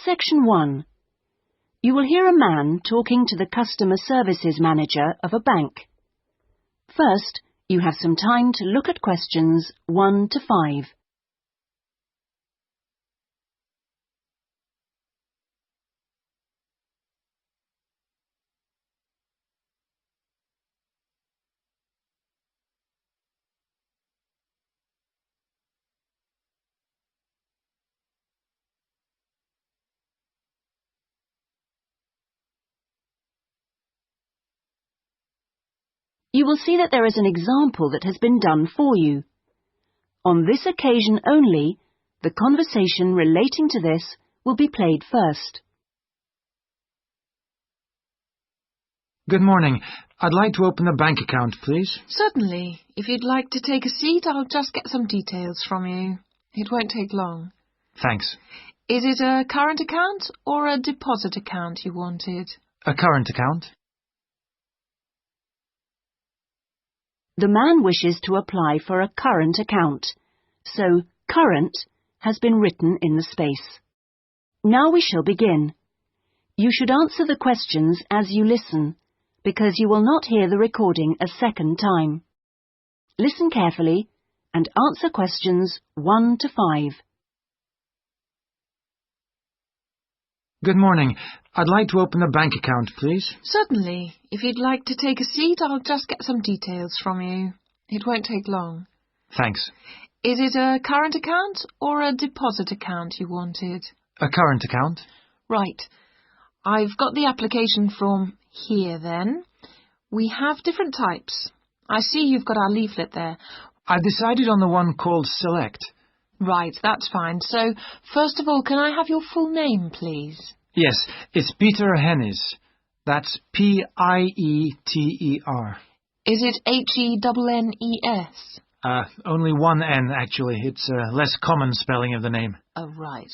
Section 1. You will hear a man talking to the customer services manager of a bank. First, you have some time to look at questions 1 to 5. You will see that there is an example that has been done for you. On this occasion only, the conversation relating to this will be played first. Good morning. I'd like to open a bank account, please. Certainly. If you'd like to take a seat, I'll just get some details from you. It won't take long. Thanks. Is it a current account or a deposit account you wanted? A current account? The man wishes to apply for a current account, so current has been written in the space. Now we shall begin. You should answer the questions as you listen, because you will not hear the recording a second time. Listen carefully and answer questions 1 to 5. Good morning. I'd like to open a bank account, please. Certainly. If you'd like to take a seat, I'll just get some details from you. It won't take long. Thanks. Is it a current account or a deposit account you wanted? A current account? Right. I've got the application form here then. We have different types. I see you've got our leaflet there. I've decided on the one called Select. Right, that's fine. So, first of all, can I have your full name, please? Yes, it's Peter Hennis. That's P-I-E-T-E-R. Is it H-E-N-N-E-S? Only one N, actually. It's a less common spelling of the name. Oh, right.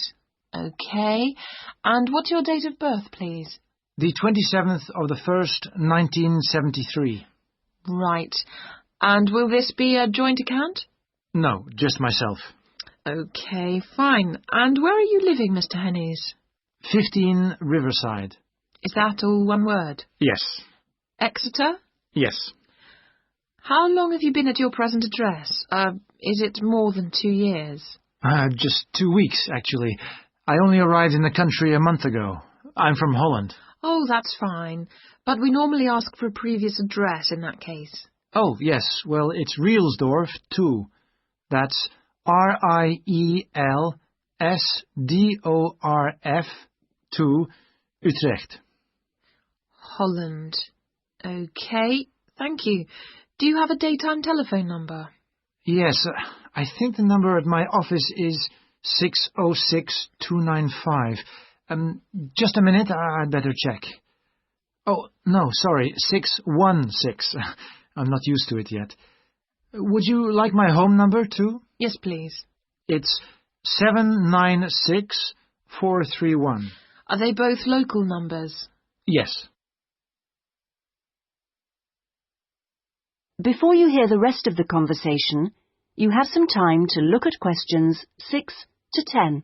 Okay. And what's your date of birth, please? The 27th of the 1st, 1973. Right. And will this be a joint account? No, just myself. Okay, fine. And where are you living, Mr. Hennies? 15 Riverside. Is that all one word? Yes. Exeter? Yes. How long have you been at your present address? Is it more than 2 years? Just 2 weeks, actually. I only arrived in the country a month ago. I'm from Holland. Oh, that's fine. But we normally ask for a previous address in that case. Oh, yes. Well, it's Rielsdorf 2. That's R-I-E-L-S-D-O-R-F 2, Utrecht. Holland. Okay, thank you. Do you have a daytime telephone number? Yes, I think the number at my office is 606-295. Just a minute, I'd better check. Oh, no, sorry, 616. I'm not used to it yet. Would you like my home number, too? Yes, please. It's 796431. Are they both local numbers? Yes. Before you hear the rest of the conversation, you have some time to look at questions 6 to 10.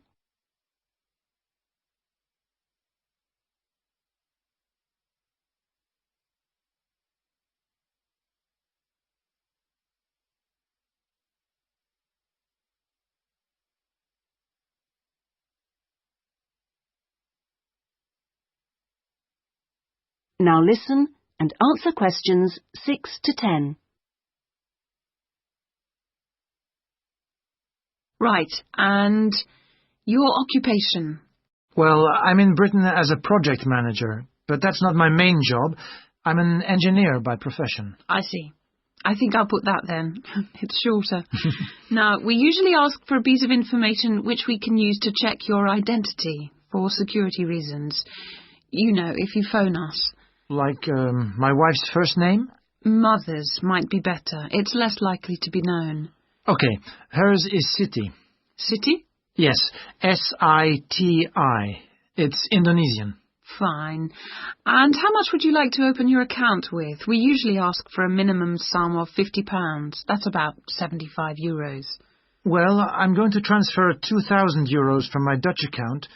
Now listen and answer questions 6 to 10. Right, and your occupation? Well, I'm in Britain as a project manager, but that's not my main job. I'm an engineer by profession. I see. I think I'll put that then. It's shorter. Now, we usually ask for a piece of information which we can use to check your identity for security reasons. You know, if you phone us. Like my wife's first name? Mother's might be better. It's less likely to be known. Okay, hers is Siti. Siti? Yes, S-I-T-I. It's Indonesian. Fine. And how much would you like to open your account with? We usually ask for a minimum sum of £50. That's about €75. Well, I'm going to transfer 2,000 euros from my Dutch account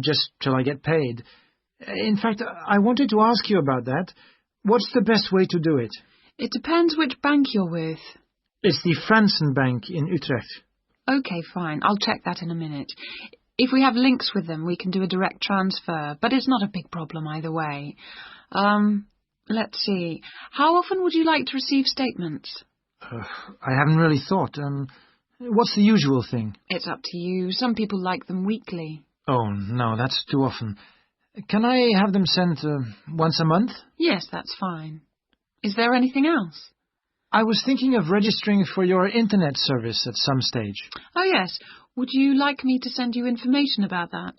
just till I get paid. In fact, I wanted to ask you about that. What's the best way to do it? It depends which bank you're with. It's the Fransen Bank in Utrecht. OK, fine. I'll check that in a minute. If we have links with them, we can do a direct transfer, but it's not a big problem either way. Let's see. How often would you like to receive statements? I haven't really thought. What's the usual thing? It's up to you. Some people like them weekly. Oh, no, that's too often. Can I have them sent once a month? Yes, that's fine. Is there anything else? I was thinking of registering for your internet service at some stage. Oh, yes. Would you like me to send you information about that?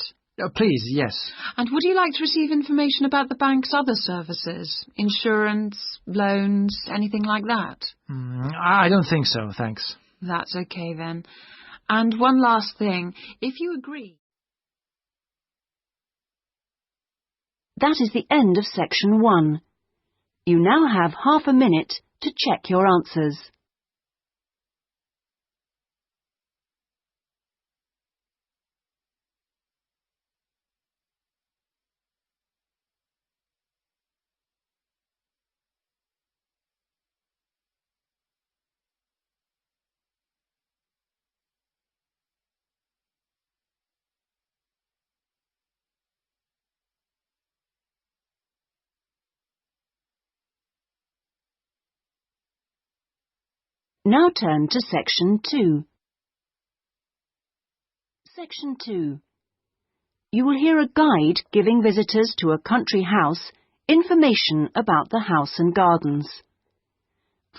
Please, yes. And would you like to receive information about the bank's other services? Insurance, loans, anything like that? I don't think so, thanks. That's okay then. And one last thing. If you agree... That is the end of section 1. You now have half a minute to check your answers. Now turn to section 2. Section 2. You will hear a guide giving visitors to a country house information about the house and gardens.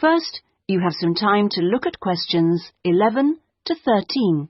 First, you have some time to look at questions 11 to 13.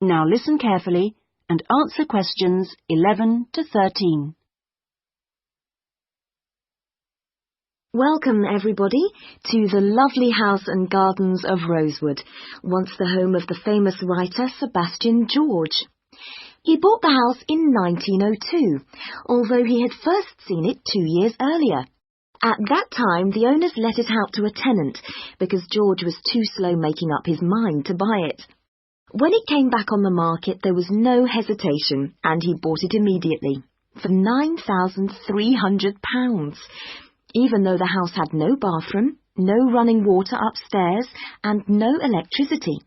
Now listen carefully and answer questions 11 to 13. Welcome, everybody, to the lovely house and gardens of Rosewood, once the home of the famous writer Sebastian George. He bought the house in 1902, although he had first seen it 2 years earlier. At that time, the owners let it out to a tenant because George was too slow making up his mind to buy it. When it came back on the market, there was no hesitation, and he bought it immediately, for £9,300, even though the house had no bathroom, no running water upstairs, and no electricity.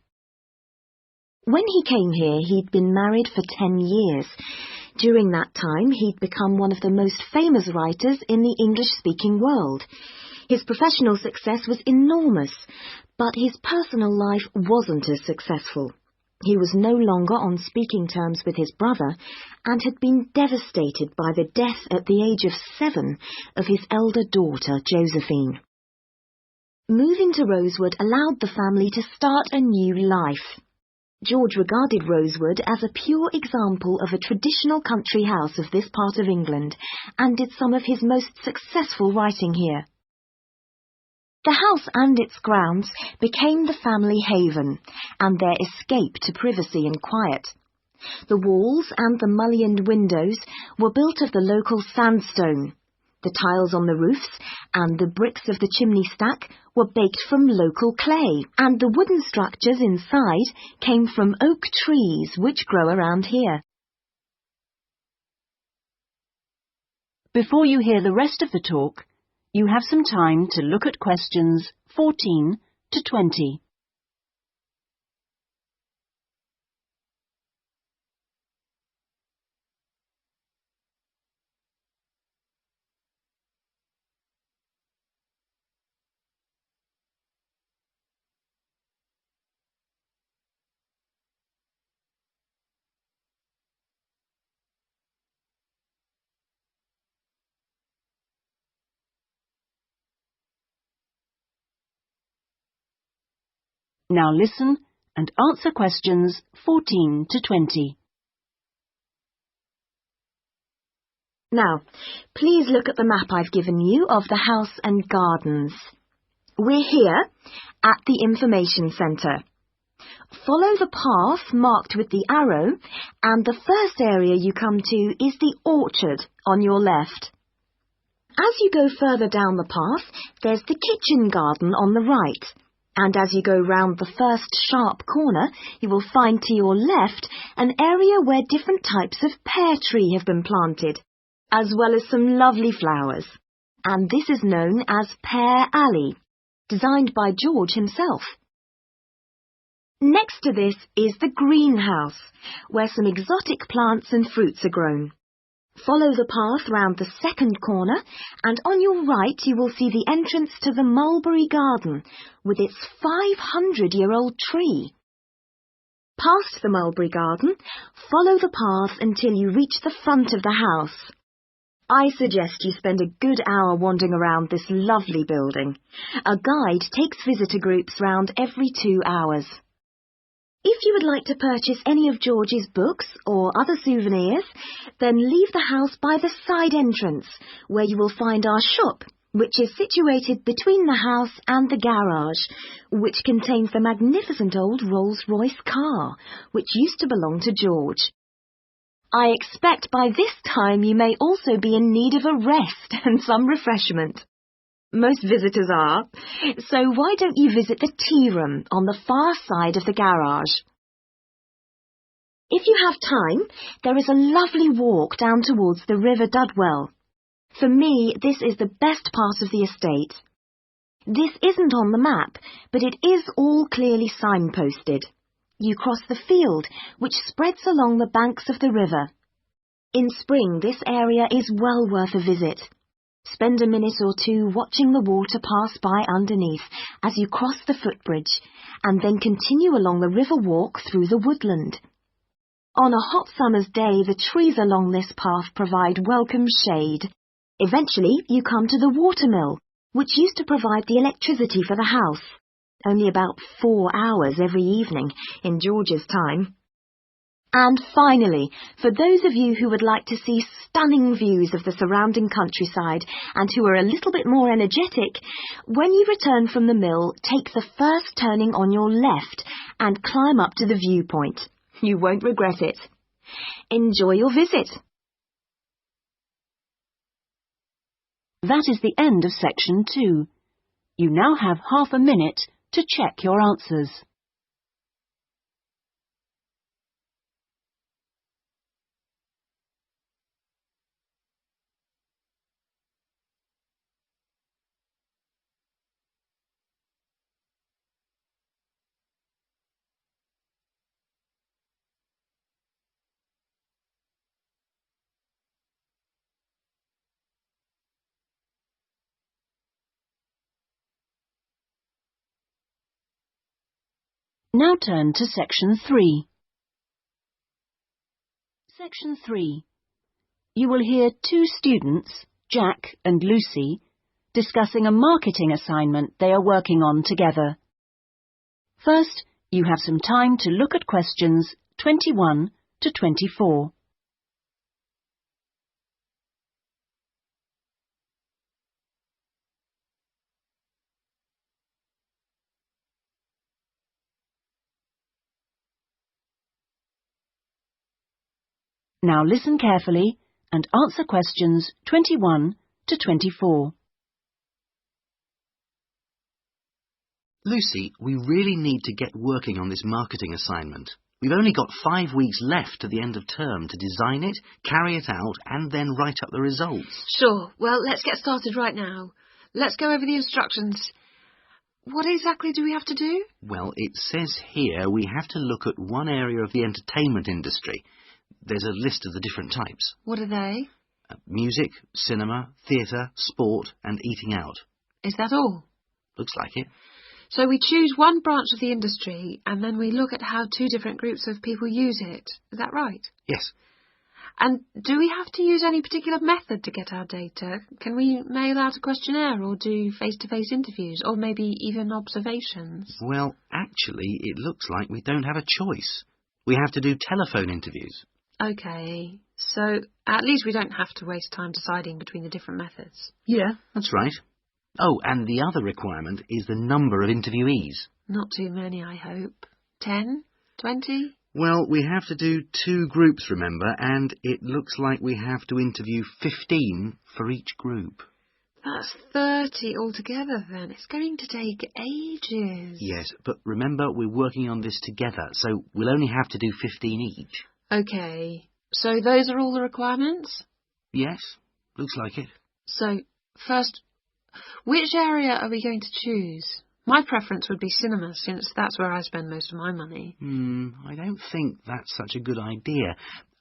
When he came here, he'd been married for 10 years. During that time, he'd become one of the most famous writers in the English-speaking world. His professional success was enormous, but his personal life wasn't as successful. He was no longer on speaking terms with his brother and had been devastated by the death at the age of 7 of his elder daughter, Josephine. Moving to Rosewood allowed the family to start a new life. George regarded Rosewood as a pure example of a traditional country house of this part of England and did some of his most successful writing here. The house and its grounds became the family haven and their escape to privacy and quiet. The walls and the mullioned windows were built of the local sandstone. The tiles on the roofs and the bricks of the chimney stack were baked from local clay, and the wooden structures inside came from oak trees which grow around here. Before you hear the rest of the talk, you have some time to look at questions 14 to 20. Now listen and answer questions 14 to 20. Now, please look at the map I've given you of the house and gardens. We're here at the information centre. Follow the path marked with the arrow, and the first area you come to is the orchard on your left. As you go further down the path, there's the kitchen garden on the right. And as you go round the first sharp corner, you will find to your left an area where different types of pear tree have been planted, as well as some lovely flowers. And this is known as Pear Alley, designed by George himself. Next to this is the greenhouse, where some exotic plants and fruits are grown. Follow the path round the second corner, and on your right you will see the entrance to the mulberry garden, with its 500-year-old tree. Past the mulberry garden, follow the path until you reach the front of the house. I suggest you spend a good hour wandering around this lovely building. A guide takes visitor groups round every 2 hours. If you would like to purchase any of George's books or other souvenirs, then leave the house by the side entrance, where you will find our shop, which is situated between the house and the garage, which contains the magnificent old Rolls-Royce car, which used to belong to George. I expect by this time you may also be in need of a rest and some refreshment. Most visitors are, so why don't you visit the tea room on the far side of the garage? If you have time, there is a lovely walk down towards the River Dudwell. For me, this is the best part of the estate. This isn't on the map, but it is all clearly signposted. You cross the field, which spreads along the banks of the river. In spring, this area is well worth a visit. Spend a minute or two watching the water pass by underneath as you cross the footbridge, and then continue along the river walk through the woodland. On a hot summer's day, the trees along this path provide welcome shade. Eventually, you come to the watermill, which used to provide the electricity for the house. Only about 4 hours every evening in George's time. And finally, for those of you who would like to see stunning views of the surrounding countryside and who are a little bit more energetic, when you return from the mill, take the first turning on your left and climb up to the viewpoint. You won't regret it. Enjoy your visit. That is the end of section 2. You now have half a minute to check your answers. Now turn to section 3. Section 3. You will hear 2 students, Jack and Lucy, discussing a marketing assignment they are working on together. First, you have some time to look at questions 21 to 24. Now listen carefully and answer questions 21 to 24. Lucy, we really need to get working on this marketing assignment. We've only got 5 weeks left to the end of term to design it, carry it out, and then write up the results. Sure. Well, let's get started right now. Let's go over the instructions. What exactly do we have to do? Well, it says here we have to look at one area of the entertainment industry. There's a list of the different types. What are they? Music, cinema, theatre, sport, and eating out. Is that all? Looks like it. So we choose one branch of the industry and then we look at how 2 different groups of people use it. Is that right? Yes. And do we have to use any particular method to get our data? Can we mail out a questionnaire or do face-to-face interviews or maybe even observations? Well, actually, it looks like we don't have a choice. We have to do telephone interviews. OK. So at least we don't have to waste time deciding between the different methods. Yeah, that's right. Oh, and the other requirement is the number of interviewees. Not too many, I hope. 10? 20? Well, we have to do 2 groups, remember, and it looks like we have to interview 15 for each group. That's 30 altogether then. It's going to take ages. Yes, but remember we're working on this together, so we'll only have to do 15 each. OK, so those are all the requirements? Yes, looks like it. So, first, which area are we going to choose? My preference would be cinema, since that's where I spend most of my money. I don't think that's such a good idea.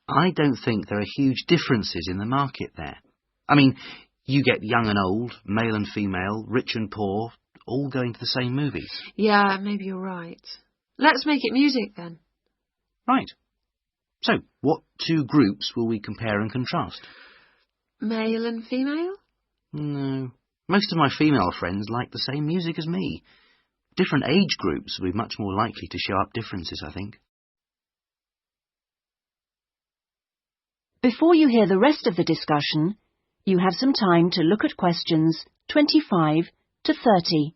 I don't think there are huge differences in the market there. I mean, you get young and old, male and female, rich and poor, all going to the same movies. Yeah, maybe you're right. Let's make it music then. Right. So, what 2 groups will we compare and contrast? Male and female? No. Most of my female friends like the same music as me. Different age groups will be much more likely to show up differences, I think. Before you hear the rest of the discussion, you have some time to look at questions 25 to 30.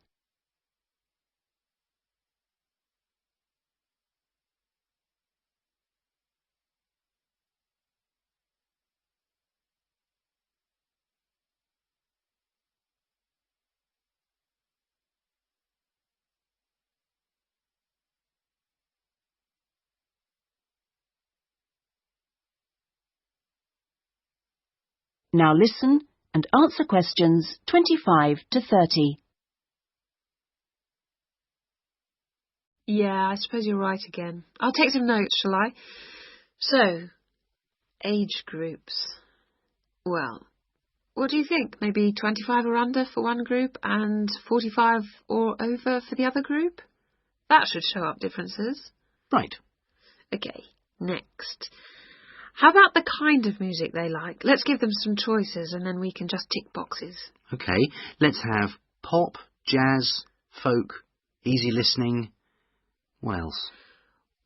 Now listen and answer questions 25 to 30. Yeah, I suppose you're right again. I'll take some notes, shall I? So, age groups. Well, what do you think? Maybe 25 or under for one group and 45 or over for the other group? That should show up differences. Right. OK, next. How about the kind of music they like? Let's give them some choices and then we can just tick boxes. OK, let's have pop, jazz, folk, easy listening. What else?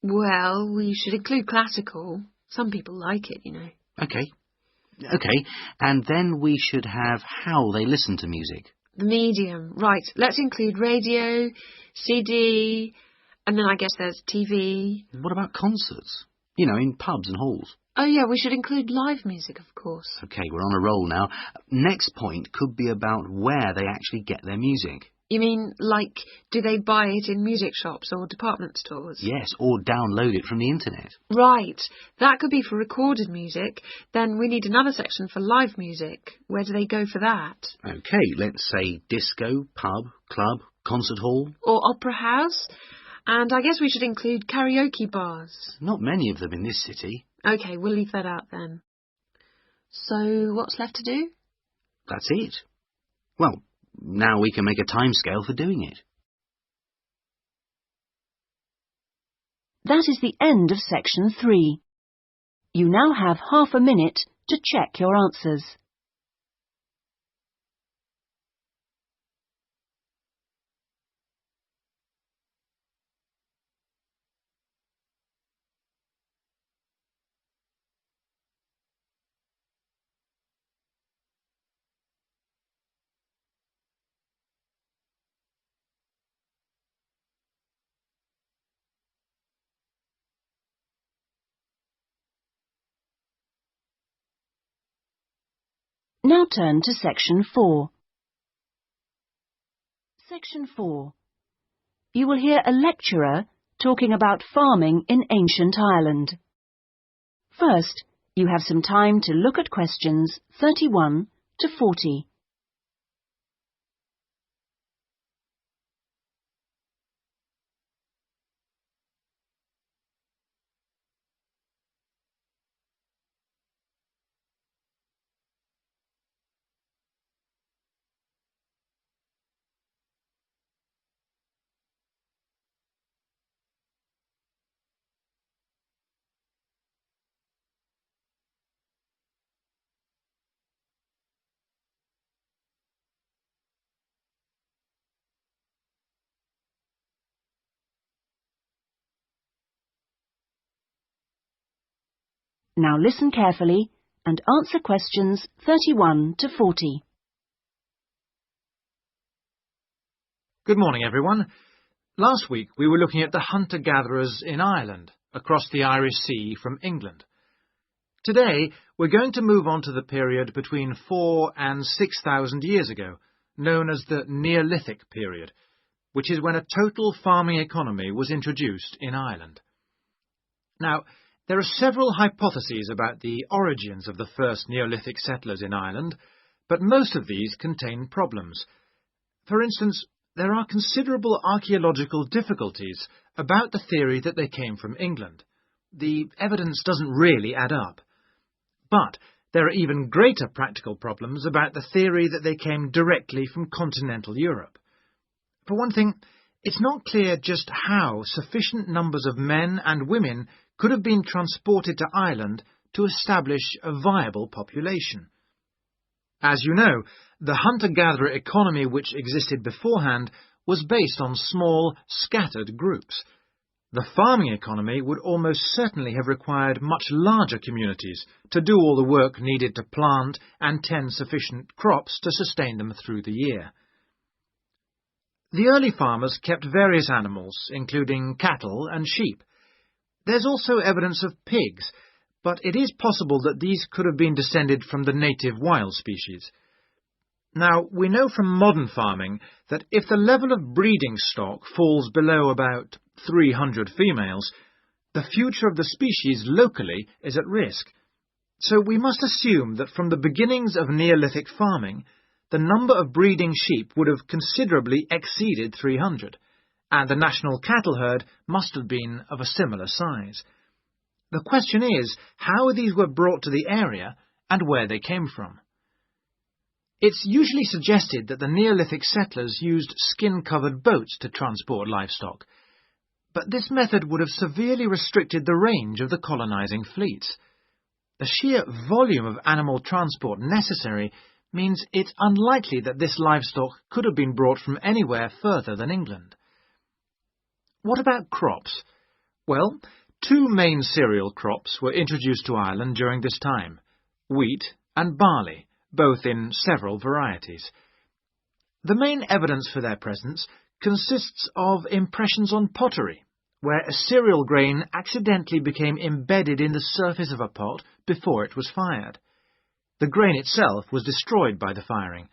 Well, we should include classical. Some people like it, you know. OK, and then we should have how they listen to music. The medium. Right, let's include radio, CD, and then I guess there's TV. What about concerts? You know, in pubs and halls. Oh yeah, we should include live music, of course. OK, we're on a roll now. Next point could be about where they actually get their music. You mean, like, do they buy it in music shops or department stores? Yes, or download it from the internet. Right. That could be for recorded music. Then we need another section for live music. Where do they go for that? OK, let's say disco, pub, club, concert hall. Or opera house. And I guess we should include karaoke bars. Not many of them in this city. OK, we'll leave that out then. So what's left to do? That's it. Well, now we can make a timescale for doing it. That is the end of section 3. You now have half a minute to check your answers. Now turn to section 4. Section 4. You will hear a lecturer talking about farming in ancient Ireland. First, you have some time to look at questions 31 to 40. Now listen carefully and answer questions 31 to 40. Good morning, everyone. Last week we were looking at the hunter-gatherers in Ireland, across the Irish Sea from England. Today we're going to move on to the period between 4,000 and 6,000 years ago, known as the Neolithic period, which is when a total farming economy was introduced in Ireland. Now, there are several hypotheses about the origins of the first Neolithic settlers in Ireland, but most of these contain problems. For instance, there are considerable archaeological difficulties about the theory that they came from England. The evidence doesn't really add up. But there are even greater practical problems about the theory that they came directly from continental Europe. For one thing, it's not clear just how sufficient numbers of men and women could have been transported to Ireland to establish a viable population. As you know, the hunter-gatherer economy which existed beforehand was based on small, scattered groups. The farming economy would almost certainly have required much larger communities to do all the work needed to plant and tend sufficient crops to sustain them through the year. The early farmers kept various animals, including cattle and sheep. There's also evidence of pigs, but it is possible that these could have been descended from the native wild species. Now, we know from modern farming that if the level of breeding stock falls below about 300 females, the future of the species locally is at risk. So we must assume that from the beginnings of Neolithic farming, the number of breeding sheep would have considerably exceeded 300, and the national cattle herd must have been of a similar size. The question is how these were brought to the area and where they came from. It's usually suggested that the Neolithic settlers used skin-covered boats to transport livestock, but this method would have severely restricted the range of the colonizing fleets. The sheer volume of animal transport necessary means it's unlikely that this livestock could have been brought from anywhere further than England. What about crops? Well, two main cereal crops were introduced to Ireland during this time, wheat and barley, both in several varieties. The main evidence for their presence consists of impressions on pottery, where a cereal grain accidentally became embedded in the surface of a pot before it was fired. The grain itself was destroyed by the firing,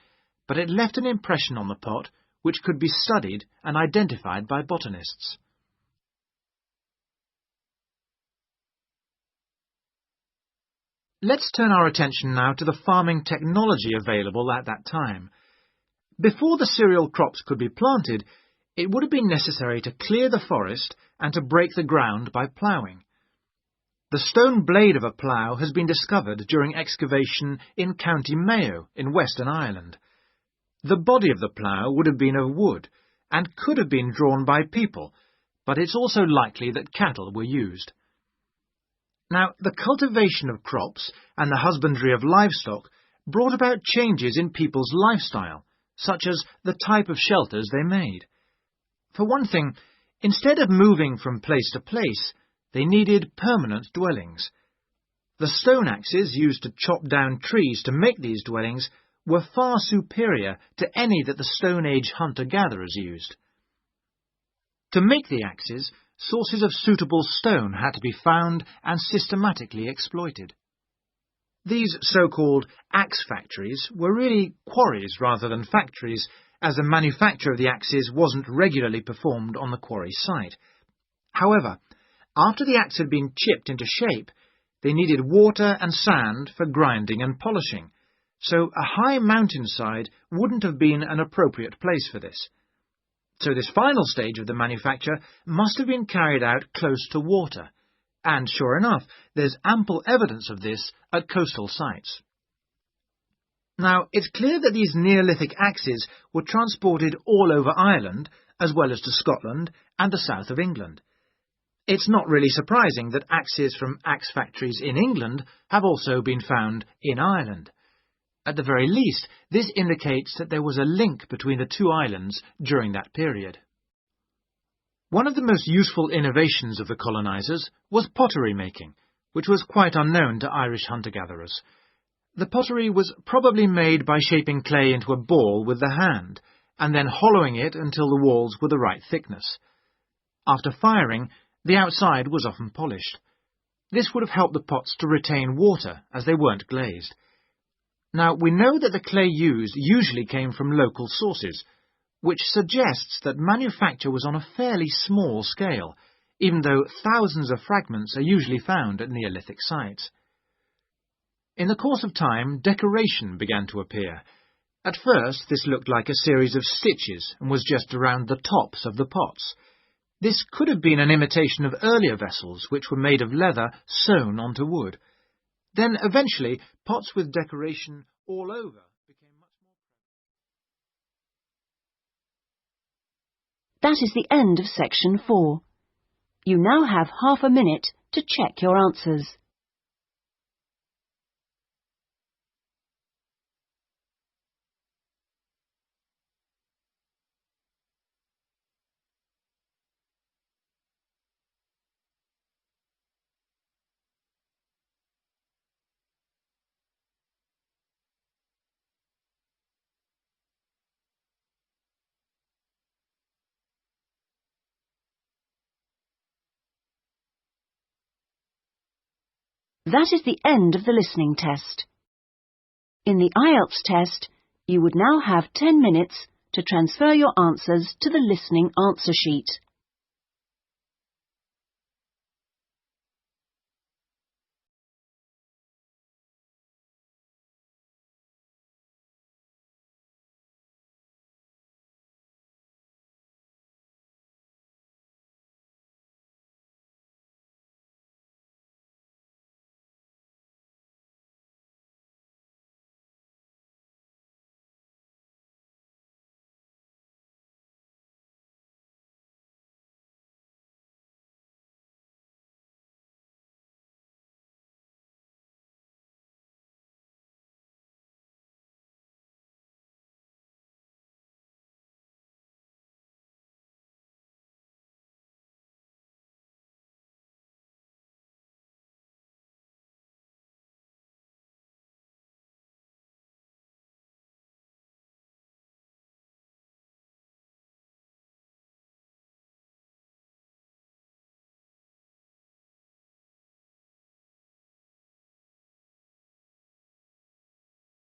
but it left an impression on the pot which could be studied and identified by botanists. Let's turn our attention now to the farming technology available at that time. Before the cereal crops could be planted, it would have been necessary to clear the forest and to break the ground by ploughing. The stone blade of a plough has been discovered during excavation in County Mayo in Western Ireland. The body of the plough would have been of wood and could have been drawn by people, but it's also likely that cattle were used. Now, the cultivation of crops and the husbandry of livestock brought about changes in people's lifestyle, such as the type of shelters they made. For one thing, instead of moving from place to place, they needed permanent dwellings. The stone axes used to chop down trees to make these dwellings were far superior to any that the Stone Age hunter-gatherers used. To make the axes, sources of suitable stone had to be found and systematically exploited. These so-called axe factories were really quarries rather than factories, as the manufacture of the axes wasn't regularly performed on the quarry site. However, after the axe had been chipped into shape, they needed water and sand for grinding and polishing, so a high mountainside wouldn't have been an appropriate place for this. So this final stage of the manufacture must have been carried out close to water, and sure enough, there's ample evidence of this at coastal sites. Now, it's clear that these Neolithic axes were transported all over Ireland, as well as to Scotland and the south of England. It's not really surprising that axes from axe factories in England have also been found in Ireland. At the very least, this indicates that there was a link between the two islands during that period. One of the most useful innovations of the colonizers was pottery making, which was quite unknown to Irish hunter-gatherers. The pottery was probably made by shaping clay into a ball with the hand, and then hollowing it until the walls were the right thickness. After firing, the outside was often polished. This would have helped the pots to retain water, as they weren't glazed. Now, we know that the clay used usually came from local sources, which suggests that manufacture was on a fairly small scale, even though thousands of fragments are usually found at Neolithic sites. In the course of time, decoration began to appear. At first, this looked like a series of stitches and was just around the tops of the pots. This could have been an imitation of earlier vessels, which were made of leather sewn onto wood. Then, eventually, pots with decoration all over became much more That is the end of section 4. You now have half a minute to check your answers. That is the end of the listening test. In the IELTS test, you would now have 10 minutes to transfer your answers to the listening answer sheet.